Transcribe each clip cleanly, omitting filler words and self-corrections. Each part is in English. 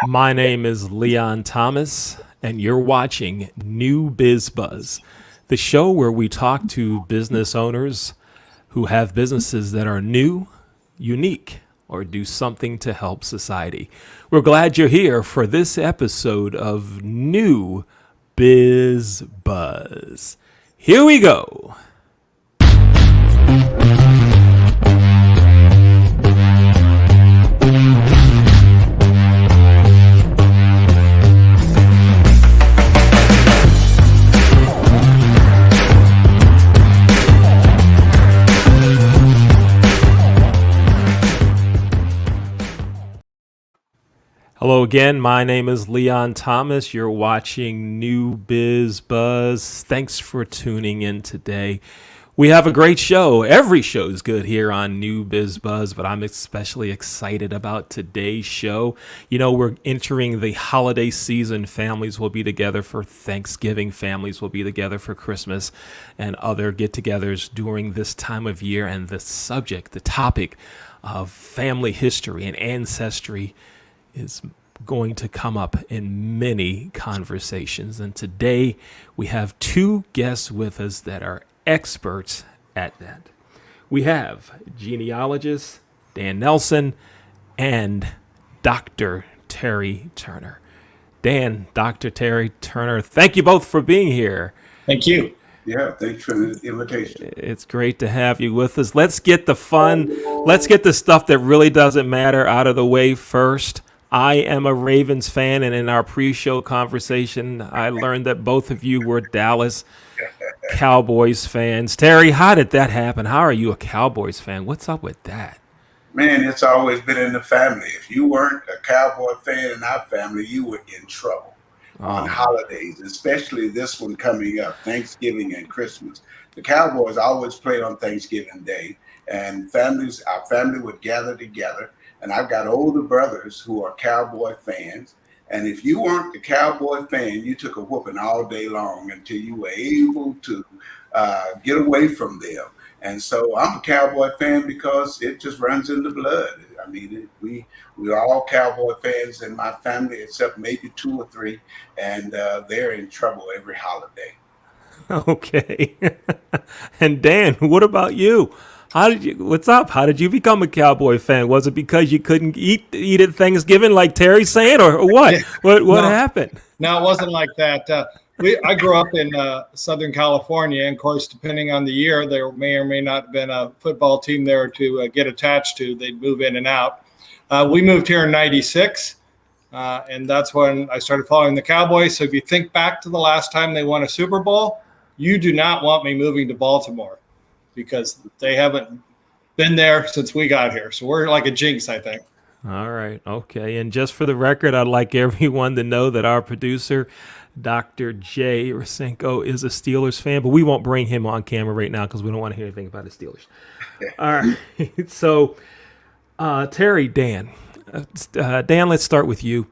My name is Leon Thomas, and you're watching New Bizz Buzz, the show where we talk to business owners who have businesses that are new, unique, or do something to help society. We're glad you're here for this episode of New Bizz Buzz. Here we go. Hello again. My name is Leon Thomas. You're watching New Bizz Buzz. Thanks for tuning in today. We have a great show. Every show is good here on New Bizz Buzz, but I'm especially excited about today's show. You know, we're entering the holiday season. Families will be together for Thanksgiving. Families will be together for Christmas and other get-togethers during this time of year. And the topic of family history and ancestry is going to come up in many conversations. And today we have two guests with us that are experts at that. We have genealogist Dan Nelson and Dr. Terry Turner. Dan, Dr. Terry Turner, thank you both for being here. Thank you. Yeah, thanks for the invitation. It's great to have you with us. Let's get the fun, let's get the stuff that really doesn't matter out of the way first. I am a Ravens fan, and in our pre-show conversation, I learned that both of you were Dallas Cowboys fans. Terry, how did that happen? How are you a Cowboys fan? What's up with that? Man, it's always been in the family. If you weren't a Cowboy fan in our family, you were in trouble on holidays, especially this one coming up, Thanksgiving and Christmas. The Cowboys always played on Thanksgiving Day, and our family would gather together. And I've got older brothers who are Cowboy fans. And if you weren't a Cowboy fan, you took a whooping all day long until you were able to get away from them. And so I'm a Cowboy fan because it just runs in the blood. I mean, we're all Cowboy fans in my family, except maybe two or three. And they're in trouble every holiday. Okay. And Dan, what about you? What's up? How did you become a Cowboy fan? Was it because you couldn't eat at Thanksgiving like Terry's saying, or what? What happened? No, it wasn't like that. I grew up in Southern California, and of course, depending on the year, there may or may not have been a football team there to get attached to. They'd move in and out. We moved here in '96, and that's when I started following the Cowboys. So if you think back to the last time they won a Super Bowl, you do not want me moving to Baltimore, because they haven't been there since we got here. So we're like a jinx, I think. All right. Okay. And just for the record, I'd like everyone to know that our producer, Dr. Jay Rasenko, is a Steelers fan, but we won't bring him on camera right now because we don't want to hear anything about the Steelers. All right. So, Terry, Dan, let's start with you.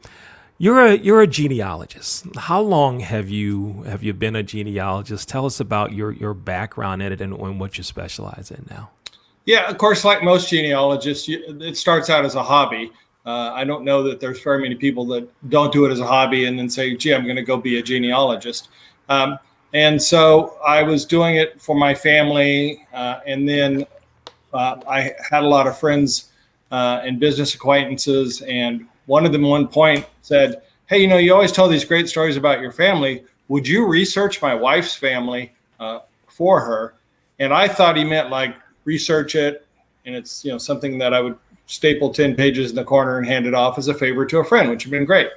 You're a genealogist. How long have you been a genealogist? Tell us about your background in it and what you specialize in now. Yeah, of course, like most genealogists, it starts out as a hobby. I don't know that there's very many people that don't do it as a hobby and then say, gee, I'm going to go be a genealogist. And so I was doing it for my family. And then I had a lot of friends and business acquaintances. And one of them at one point said, hey, you always tell these great stories about your family. Would you research my wife's family for her? And I thought he meant like research it. And it's, something that I would staple 10 pages in the corner and hand it off as a favor to a friend, which would have been great.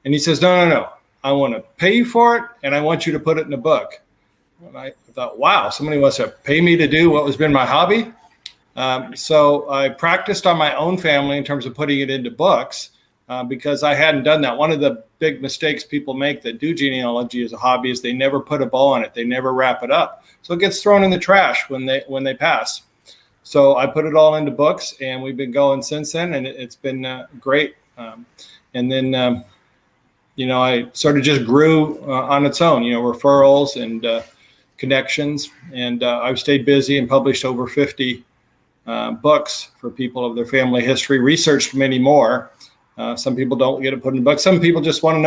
And he says, no. I want to pay you for it. And I want you to put it in a book. And I thought, wow, somebody wants to pay me to do what has been my hobby. So I practiced on my own family in terms of putting it into books because I hadn't done that. One of the big mistakes people make that do genealogy as a hobby is they never put a bow on it. They never wrap it up. So it gets thrown in the trash when they pass. So I put it all into books, and we've been going since then, and it's been great. And then, I sort of just grew on its own, referrals and connections. And I've stayed busy and published over 50 books for people of their family history, researched many more. Some people don't get it put in the book. Some people just want to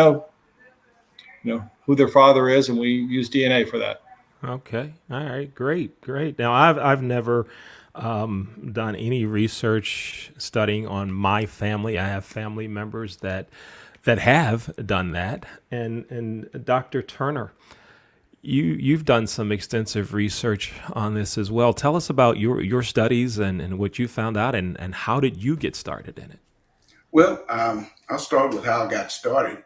know, who their father is, and we use DNA for that. Okay. All right. Great. Great. Now, I've never done any research studying on my family. I have family members that have done that. And Dr. Turner, you've done some extensive research on this as well. Tell us about your studies and what you found out, and how did you get started in it? Well, I'll start with how I got started.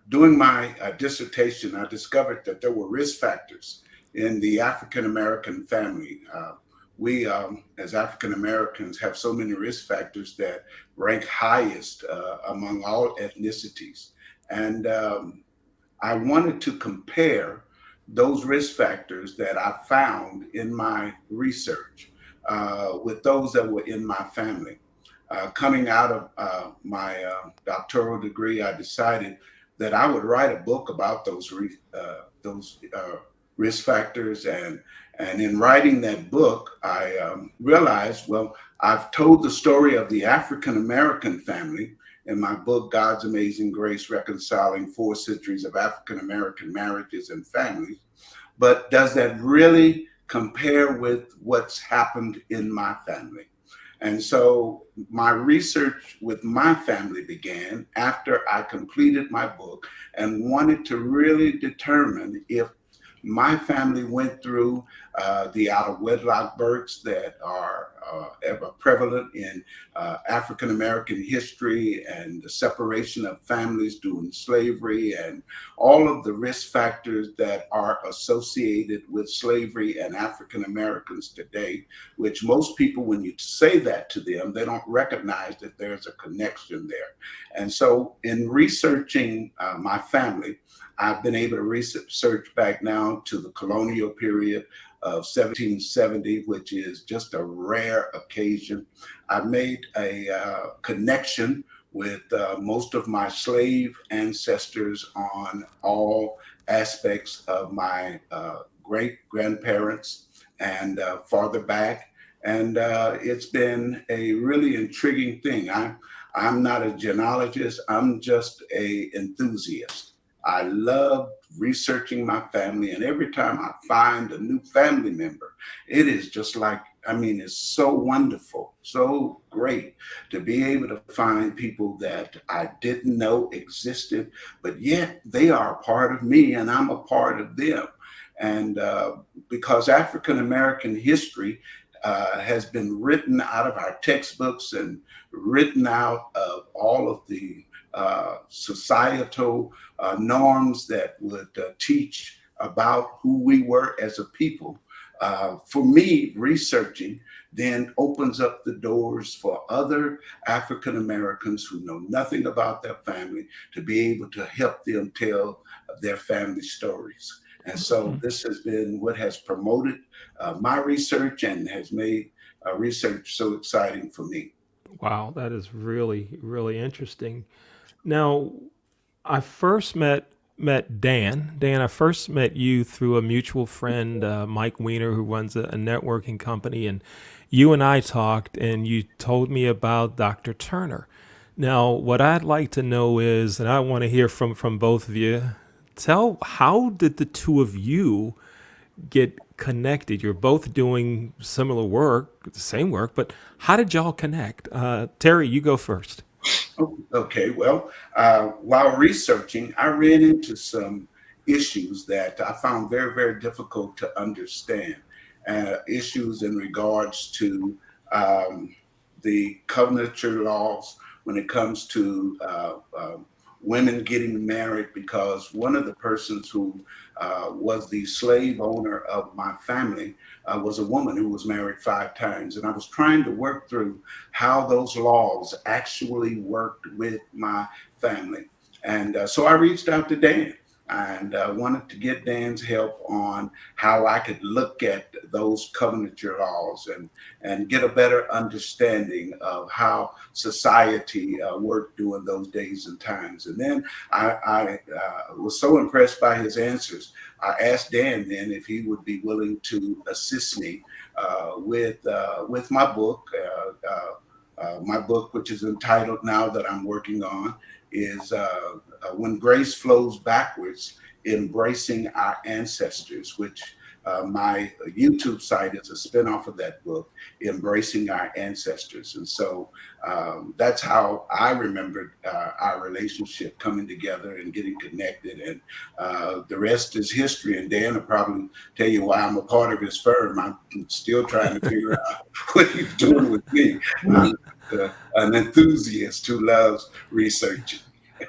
Doing my dissertation, I discovered that there were risk factors in the African American family. We, as African Americans, have so many risk factors that rank highest among all ethnicities. And I wanted to compare those risk factors that I found in my research with those that were in my family. Coming out of my doctoral degree, I decided that I would write a book about those risk factors, and in writing that book, I realized, well, I've told the story of the African American family in my book, God's Amazing Grace: Reconciling 4 Centuries of African American Marriages and Families. But does that really compare with what's happened in my family? And so my research with my family began after I completed my book and wanted to really determine if my family went through the out of wedlock births that are ever prevalent in African American history, and the separation of families during slavery, and all of the risk factors that are associated with slavery and African Americans today, which most people, when you say that to them, they don't recognize that there's a connection there. And so in researching my family, I've been able to research back now to the colonial period of 1770, which is just a rare occasion. I've made a connection with most of my slave ancestors on all aspects of my great grandparents and farther back. And it's been a really intriguing thing. I'm not a genealogist, I'm just an enthusiast. I love researching my family, and every time I find a new family member, it is just like, it's so wonderful, so great to be able to find people that I didn't know existed, but yet they are a part of me and I'm a part of them. And because African American history has been written out of our textbooks and written out of all of the societal norms that would teach about who we were as a people. For me, researching then opens up the doors for other African Americans who know nothing about their family to be able to help them tell their family stories. And so this has been what has promoted my research and has made research so exciting for me. Wow, that is really, really interesting. Now, I first met Dan. Dan, I first met you through a mutual friend, Mike Weiner, who runs a networking company, and you and I talked, and you told me about Dr. Turner. Now, what I'd like to know is, and I want to hear from both of you, how did the two of you get connected? You're both doing similar work, the same work, but how did y'all connect? Terry, you go first. Okay, well, while researching, I ran into some issues that I found very, very difficult to understand. Issues in regards to the covenantal laws when it comes to women getting married, because one of the persons who was the slave owner of my family was a woman who was married 5 times. And I was trying to work through how those laws actually worked with my family. And so I reached out to Dan and wanted to get Dan's help on how I could look at those covenantal laws and get a better understanding of how society worked during those days and times. And then I was so impressed by his answers. I asked Dan then if he would be willing to assist me with my book, My book, which is entitled now that I'm working on, is When Grace Flows Backwards, Embracing Our Ancestors, which my YouTube site is a spinoff of that book, Embracing Our Ancestors. And so that's how I remembered our relationship coming together and getting connected. And the rest is history. And Dan will probably tell you why I'm a part of his firm. I'm still trying to figure out what he's doing with me. An enthusiast who loves researching.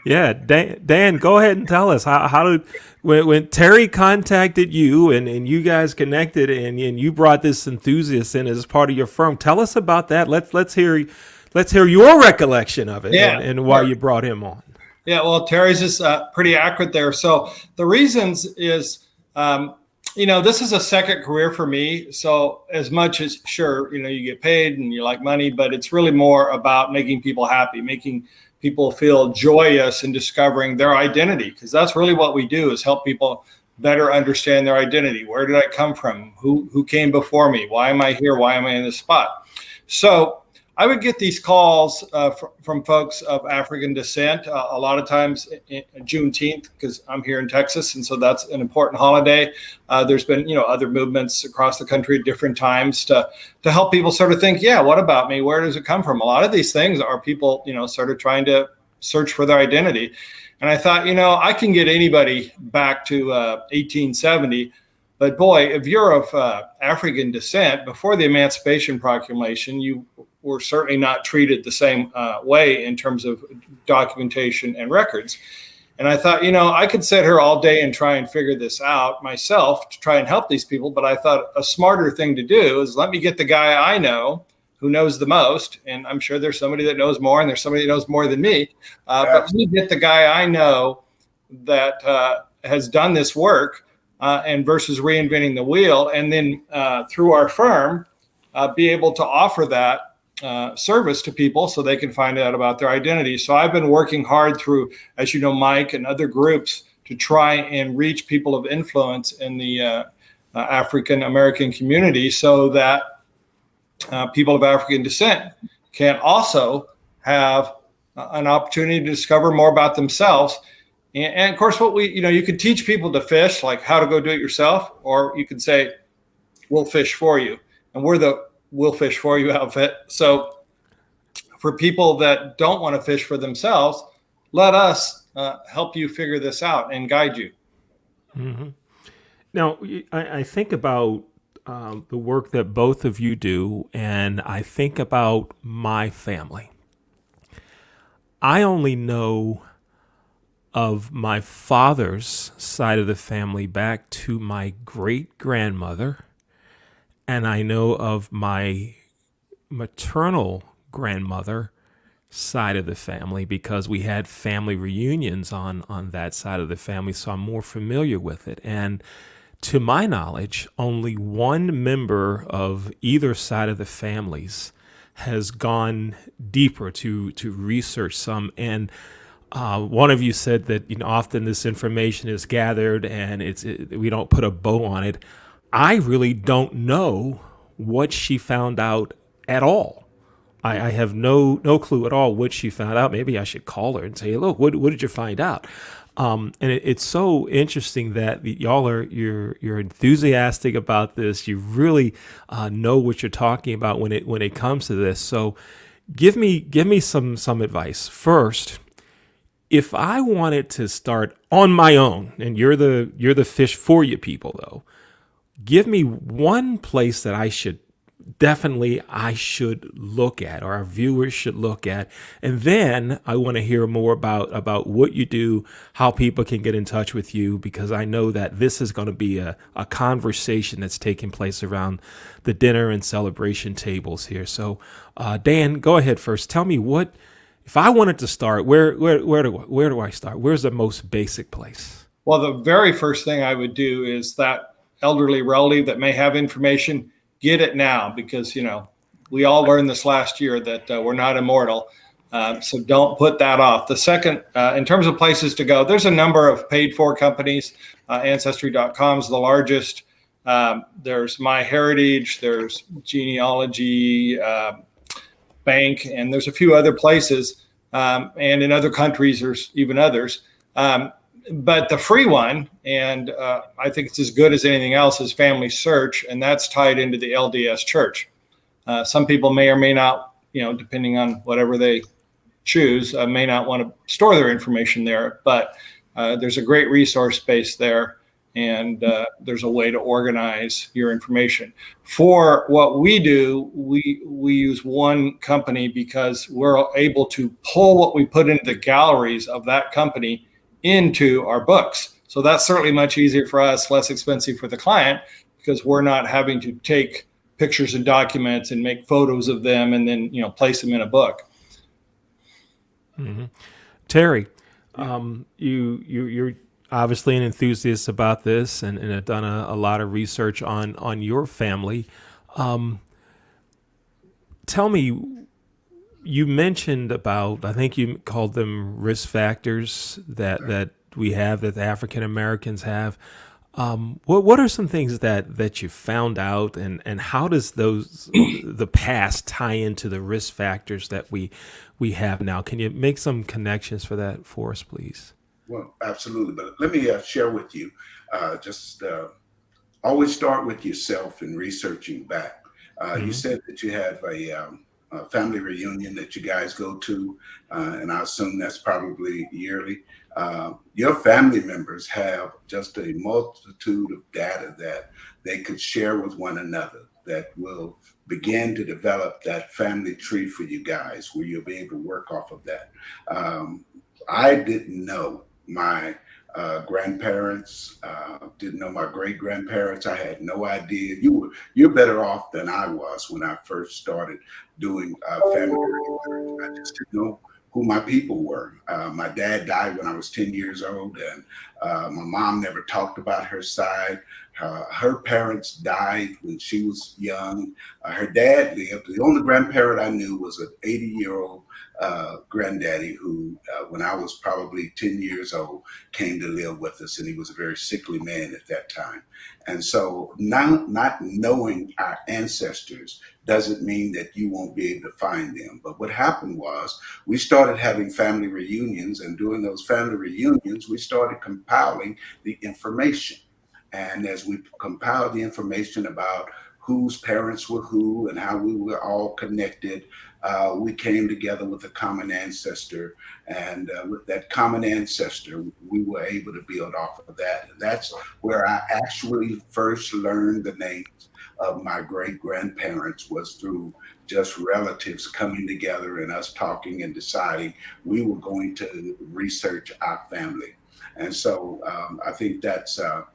Yeah, Dan, go ahead and tell us how did when Terry contacted you and you guys connected and you brought this enthusiast in as part of your firm. Tell us about that. Let's hear your recollection of it and why you brought him on. Yeah, well, Terry's is pretty accurate there. So the reasons is, this is a second career for me. So as much as sure, you get paid and you like money, but it's really more about making people happy, making people feel joyous in discovering their identity, because that's really what we do, is help people better understand their identity. Where did I come from? Who came before me? Why am I here? Why am I in this spot? So I would get these calls from folks of African descent, a lot of times in Juneteenth, because I'm here in Texas, and so that's an important holiday. There's been, other movements across the country at different times to help people sort of think, what about me? Where does it come from? A lot of these things are people, sort of trying to search for their identity. And I thought, I can get anybody back to 1870. But boy, if you're of African descent, before the Emancipation Proclamation, you were certainly not treated the same way in terms of documentation and records. And I thought, I could sit here all day and try and figure this out myself to try and help these people. But I thought a smarter thing to do is let me get the guy I know who knows the most. And I'm sure there's somebody that knows more and there's somebody that knows more than me. But let me get the guy I know that has done this work and versus reinventing the wheel. And then through our firm, be able to offer that service to people so they can find out about their identity. So I've been working hard through, as you know, Mike and other groups to try and reach people of influence in the African American community so that people of African descent can also have an opportunity to discover more about themselves. And of course, you could teach people to fish, like how to go do it yourself, or you could say, we'll fish for you. And we're the We'll Fish For You outfit. So for people that don't want to fish for themselves, let us help you figure this out and guide you. Mm-hmm. Now, I think about the work that both of you do, and I think about my family. I only know of my father's side of the family back to my great-grandmother, and I know of my maternal grandmother side of the family because we had family reunions on that side of the family, so I'm more familiar with it. And to my knowledge, only one member of either side of the families has gone deeper to research some. And one of you said that often this information is gathered and we don't put a bow on it. I really don't know what she found out at all. I have no clue at all what she found out. Maybe I should call her and say, look, what did you find out? And it's so interesting that you're enthusiastic about this. You really know what you're talking about when it comes to this. So give me some advice. First, if I wanted to start on my own, and you're the fish for you people though, give me one place that I should look at, or our viewers should look at. And then I want to hear more about what you do, how people can get in touch with you, because I know that this is going to be a conversation that's taking place around the dinner and celebration tables here. So Dan, go ahead first. Tell me if I wanted to start, where do I start? Where's the most basic place? Well, the very first thing I would do is that elderly relative that may have information, get it now, because, we all learned this last year that we're not immortal. So don't put that off. The second, in terms of places to go, there's a number of paid for companies. Ancestry.com is the largest. There's MyHeritage, there's Genealogy, Bank, and there's a few other places, and in other countries there's even others. But the free one, and I think it's as good as anything else, is Family Search, and that's tied into the LDS Church. Some people may or may not, depending on whatever they choose, may not want to store their information there, but there's a great resource base there, and there's a way to organize your information. For what we do, we use one company because we're able to pull what we put into the galleries of that company into our books. So that's certainly much easier for us, less expensive for the client, because we're not having to take pictures and documents and make photos of them and then place them in a book. Mm-hmm. Terry, you're obviously an enthusiast about this and have done a lot of research on your family. Tell me, you mentioned about, I think you called them risk factors that we have, that the African Americans have. What are some things that you found out, and how does the past tie into the risk factors that we have now? Can you make some connections for that for us, please? Well, absolutely. But let me share with you, always start with yourself and researching back. You said that you have a family reunion that you guys go to, and I assume that's probably yearly. Your family members have just a multitude of data that they could share with one another that will begin to develop that family tree for you guys, where you'll be able to work off of that. I didn't know my grandparents, didn't know my great grandparents. I had no idea. You're better off than I was when I first started doing family research. I just didn't know who my people were. My dad died when I was 10 years old, and my mom never talked about her side. Her parents died when she was young. Her dad lived. The only grandparent I knew was an 80-year-old granddaddy who, when I was probably 10 years old, came to live with us, and he was a very sickly man at that time. And so not knowing our ancestors doesn't mean that you won't be able to find them. But what happened was we started having family reunions, and during those family reunions, we started compiling the information. And as we compiled the information about whose parents were who and how we were all connected, we came together with a common ancestor. And with that common ancestor, we were able to build off of that. And that's where I actually first learned the names of my great grandparents, was through just relatives coming together and us talking and deciding we were going to research our family. And so I think that's the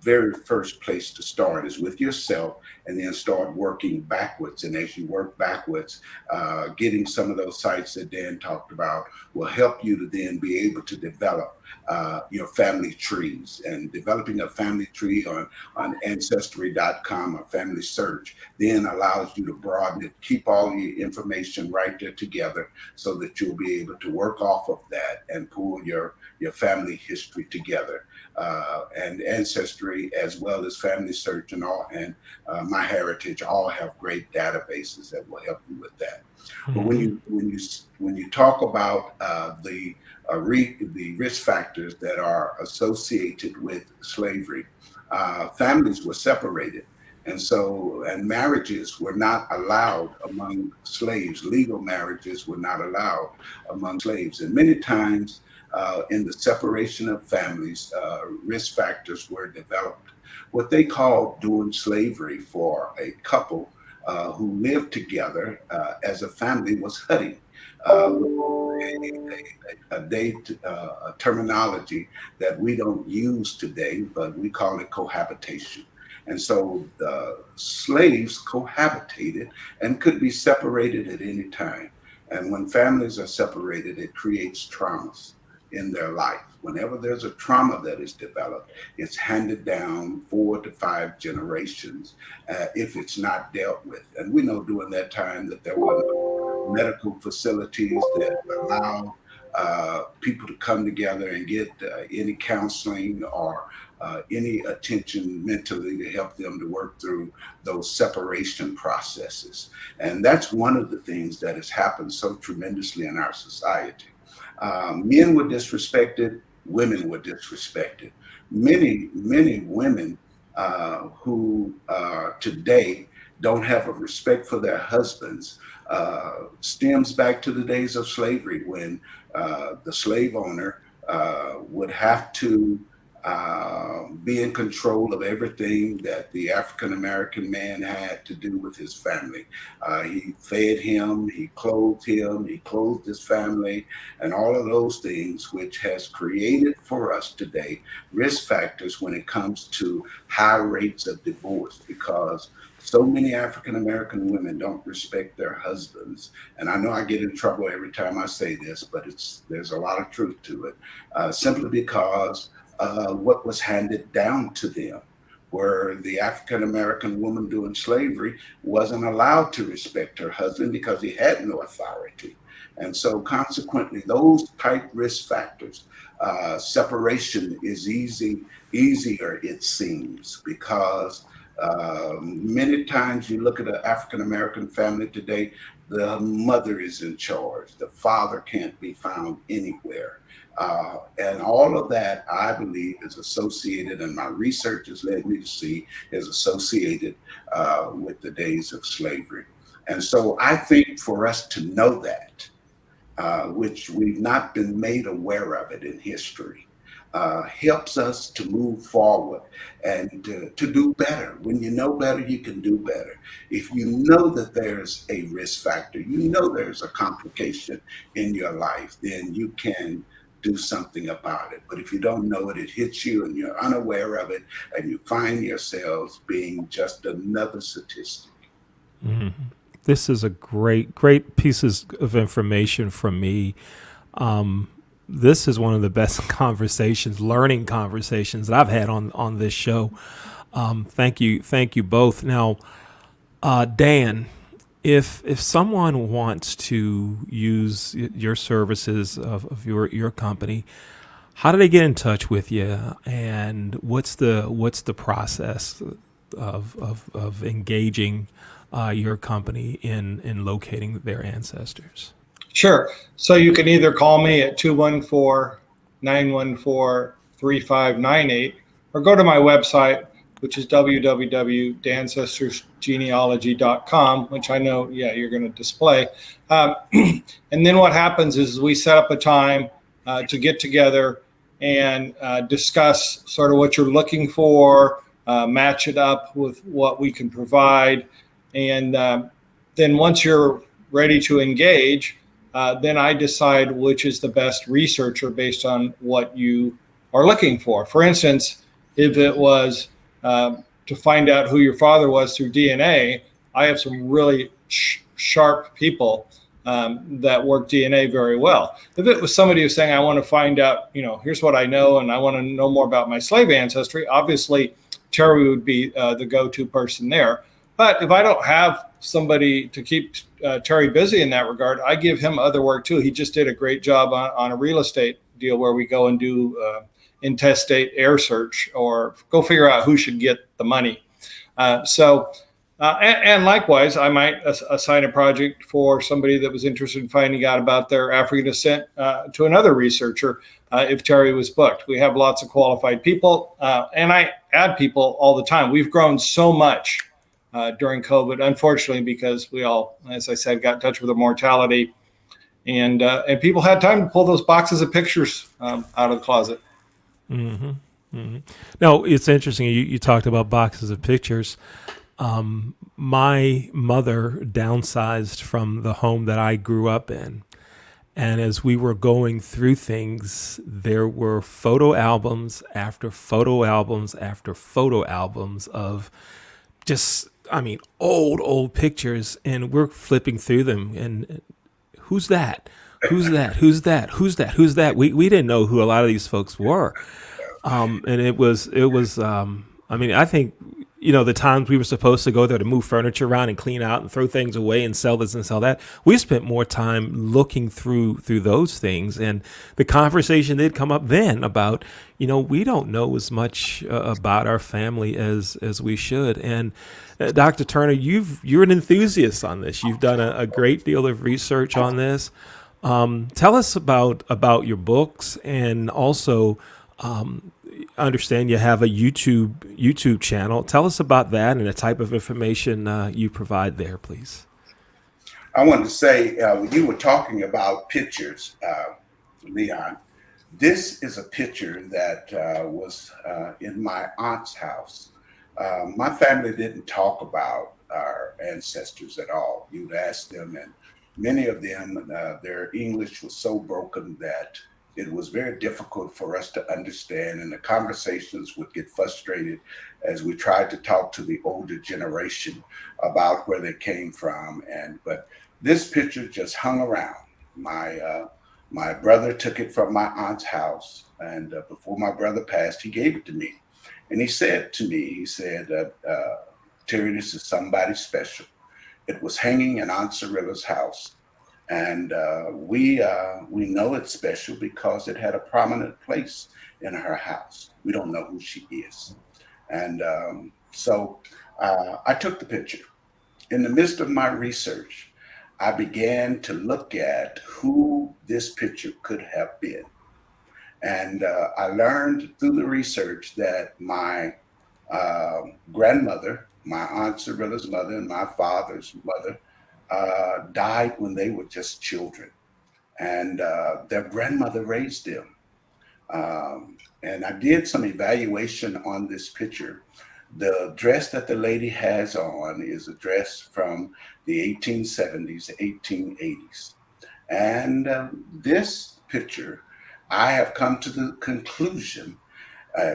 very first place to start, is with yourself, and then start working backwards. And as you work backwards, getting some of those sites that Dan talked about will help you to then be able to develop your family trees. And developing a family tree on Ancestry.com or Family Search then allows you to broaden it, keep all your information right there together, so that you'll be able to work off of that and pull your family history together. And Ancestry, as well as Family Search and My Heritage, all have great databases that will help you with that. Mm-hmm. But when you talk about the risk factors that are associated with slavery, families were separated. And marriages were not allowed among slaves. Legal marriages were not allowed among slaves. And many times in the separation of families, risk factors were developed. What they called doing slavery for a couple who lived together as a family was hutting. A terminology that we don't use today, but we call it cohabitation. And so the slaves cohabitated and could be separated at any time. And when families are separated, it creates traumas in their life. Whenever there's a trauma that is developed, it's handed down 4 to 5 generations if it's not dealt with. And we know during that time that there were no medical facilities that allow people to come together and get any counseling or any attention mentally to help them to work through those separation processes. And that's one of the things that has happened so tremendously in our society. Men were disrespected, women were disrespected. Many women who today don't have a respect for their husbands stems back to the days of slavery when the slave owner would have to be in control of everything that the African American man had to do with his family. He fed him, he clothed his family, and all of those things, which has created for us today risk factors when it comes to high rates of divorce, because so many African American women don't respect their husbands. And I know I get in trouble every time I say this, but there's a lot of truth to it, simply because what was handed down to them, where the African American woman during slavery wasn't allowed to respect her husband because he had no authority. And so consequently, those type risk factors, separation is easier, it seems, because many times you look at an African American family today, the mother is in charge, the father can't be found anywhere. And all of that, I believe, is associated, and my research has led me to see, is associated with the days of slavery. And so I think for us to know that, which we've not been made aware of it in history, helps us to move forward and to do better. When you know better, you can do better. If you know that there's a risk factor, you know there's a complication in your life, then you can do something about it. But if you don't know it, it hits you and you're unaware of it, and you find yourselves being just another statistic. Mm-hmm. This is a great pieces of information from me. This is one of the best learning conversations that I've had on this show. Thank you both. Now, Dan, if someone wants to use your services of your company, how do they get in touch with you, and what's the process of engaging your company in locating their ancestors? Sure. So you can either call me at 214-914-3598 or go to my website, which is www.ancestrygenealogy.com, which I know, you're going to display. And then what happens is we set up a time to get together and discuss sort of what you're looking for, match it up with what we can provide. And then once you're ready to engage, then I decide which is the best researcher based on what you are looking for. For instance, if it was to find out who your father was through DNA, I have some really sharp people that work DNA very well. If it was somebody who's saying, I want to find out, here's what I know, and I want to know more about my slave ancestry, obviously Terry would be the go-to person there. But if I don't have somebody to keep Terry busy in that regard, I give him other work too. He just did a great job on a real estate deal where we go and do intestate air search or go figure out who should get the money. And likewise, I might assign a project for somebody that was interested in finding out about their African descent to another researcher if Terry was booked. We have lots of qualified people, and I add people all the time. We've grown so much during COVID, unfortunately, because we all, as I said, got in touch with the mortality, and people had time to pull those boxes of pictures out of the closet. Mm-hmm. Mm-hmm. Now, it's interesting. You talked about boxes of pictures. My mother downsized from the home that I grew up in. And as we were going through things, there were photo albums after photo albums after photo albums of just, old pictures. And we're flipping through them. And who's that? Who's that? Who's that? Who's that? Who's that? We didn't know who a lot of these folks were. And it was, I think, the times we were supposed to go there to move furniture around and clean out and throw things away and sell this and sell that, we spent more time looking through those things. And the conversation did come up then about, we don't know as much about our family as we should. And Dr. Turner, you're an enthusiast on this. You've done a great deal of research on this. Tell us about your books, and also understand you have a YouTube channel. Tell us about that and the type of information you provide there, please. I wanted to say, when you were talking about pictures, Leon, this is a picture that was in my aunt's house. My family didn't talk about our ancestors at all. You'd ask them, and many of them, their English was so broken that it was very difficult for us to understand, and the conversations would get frustrated as we tried to talk to the older generation about where they came from. But this picture just hung around. My brother took it from my aunt's house, and before my brother passed, he gave it to me. And he said to me, Terry, this is somebody special. It was hanging in Aunt Cirilla's house. And we know it's special because it had a prominent place in her house. We don't know who she is. And so I took the picture. In the midst of my research, I began to look at who this picture could have been. And I learned through the research that my grandmother, my Aunt Cirilla's mother, and my father's mother died when they were just children, and their grandmother raised them. And I did some evaluation on this picture. The dress that the lady has on is a dress from the 1870s, 1880s. And this picture, I have come to the conclusion,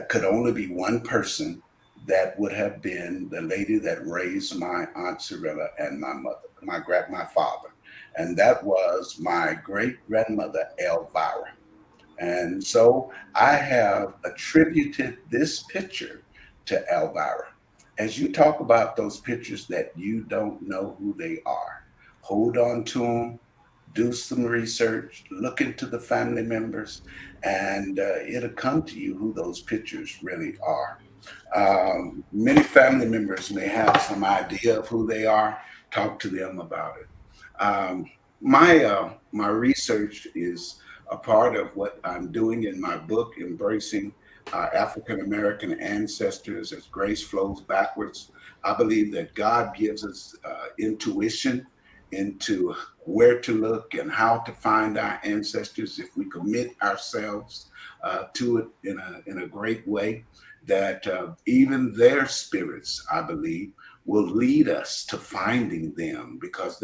could only be one person that would have been the lady that raised my Aunt Cirilla and my mother, my father. And that was my great grandmother, Elvira. And so I have attributed this picture to Elvira. As you talk about those pictures that you don't know who they are, hold on to them, do some research, look into the family members, and it'll come to you who those pictures really are. Many family members may have some idea of who they are. Talk to them about it. My research is a part of what I'm doing in my book, Embracing Our African American Ancestors as Grace Flows Backwards. I believe that God gives us intuition into where to look and how to find our ancestors if we commit ourselves to it in a great way, that even their spirits, I believe, will lead us to finding them, because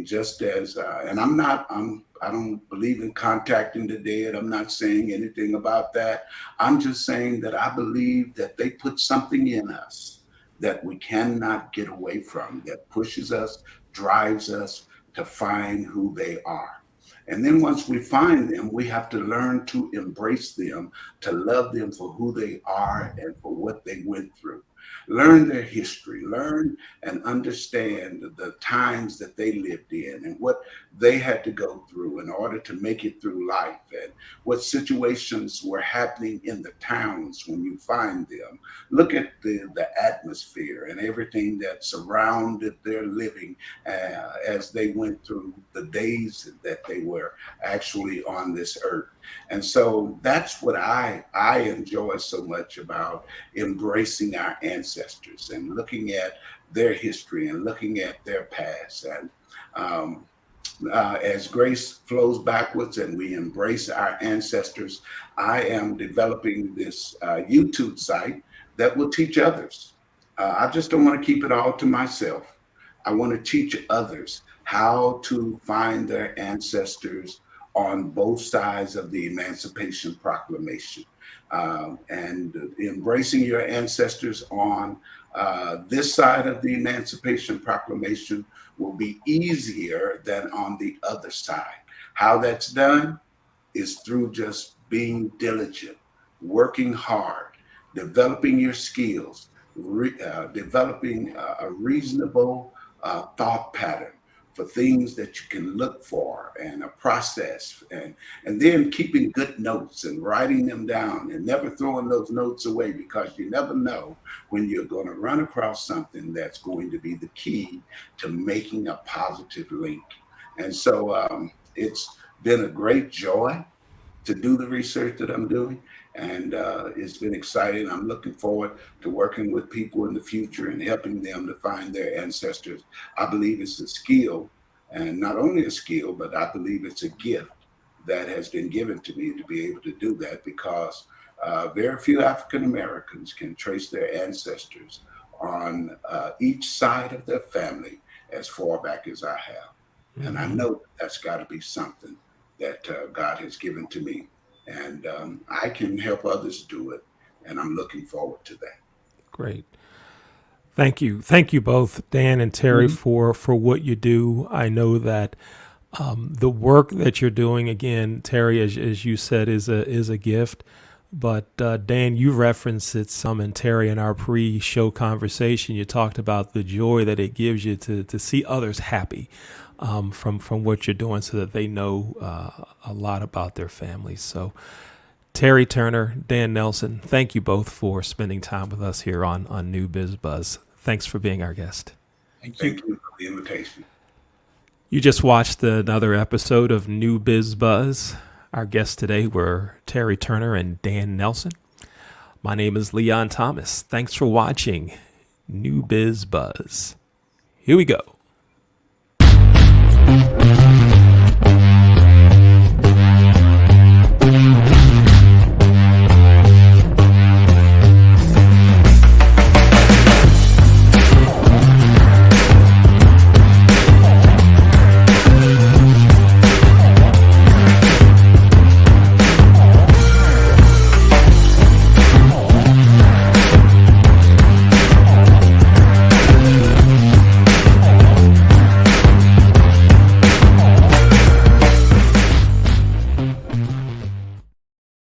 just as, and I don't believe in contacting the dead. I'm not saying anything about that. I'm just saying that I believe that they put something in us that we cannot get away from, that pushes us, drives us to find who they are. And then once we find them, we have to learn to embrace them, to love them for who they are and for what they went through. Learn their history, learn and understand the times that they lived in and what they had to go through in order to make it through life, and what situations were happening in the towns when you find them. Look at the atmosphere and everything that surrounded their living as they went through the days that they were actually on this earth. And so that's what I enjoy so much about embracing our ancestors and looking at their history and looking at their past. And as grace flows backwards and we embrace our ancestors, I am developing this YouTube site that will teach others. I just don't want to keep it all to myself. I want to teach others how to find their ancestors on both sides of the Emancipation Proclamation. And embracing your ancestors on this side of the Emancipation Proclamation will be easier than on the other side. How that's done is through just being diligent, working hard, developing your skills, developing a reasonable thought pattern for things that you can look for and a process, and then keeping good notes and writing them down and never throwing those notes away, because you never know when you're going to run across something that's going to be the key to making a positive link. And so it's been a great joy to do the research that I'm doing. And it's been exciting. I'm looking forward to working with people in the future and helping them to find their ancestors. I believe it's a skill, and not only a skill, but I believe it's a gift that has been given to me to be able to do that, because very few African Americans can trace their ancestors on each side of their family as far back as I have. Mm-hmm. And I know that's got to be something that God has given to me, and I can help others do it, and I'm looking forward to that. Great. Thank you both, Dan and Terry, for what you do. I know that the work that you're doing, again, Terry, as you said, is a gift. But Dan, you referenced it some, and Terry, in our pre-show conversation, you talked about the joy that it gives you to see others happy from what you're doing, so that they know a lot about their families. So Terry Turner, Dan Nelson, thank you both for spending time with us here on New Bizz Buzz. Thanks for being our guest. Thank you for the invitation. You just watched another episode of New Bizz Buzz. Our guests today were Terry Turner and Dan Nelson. My name is Leon Thomas. Thanks for watching New Bizz Buzz. Here we go.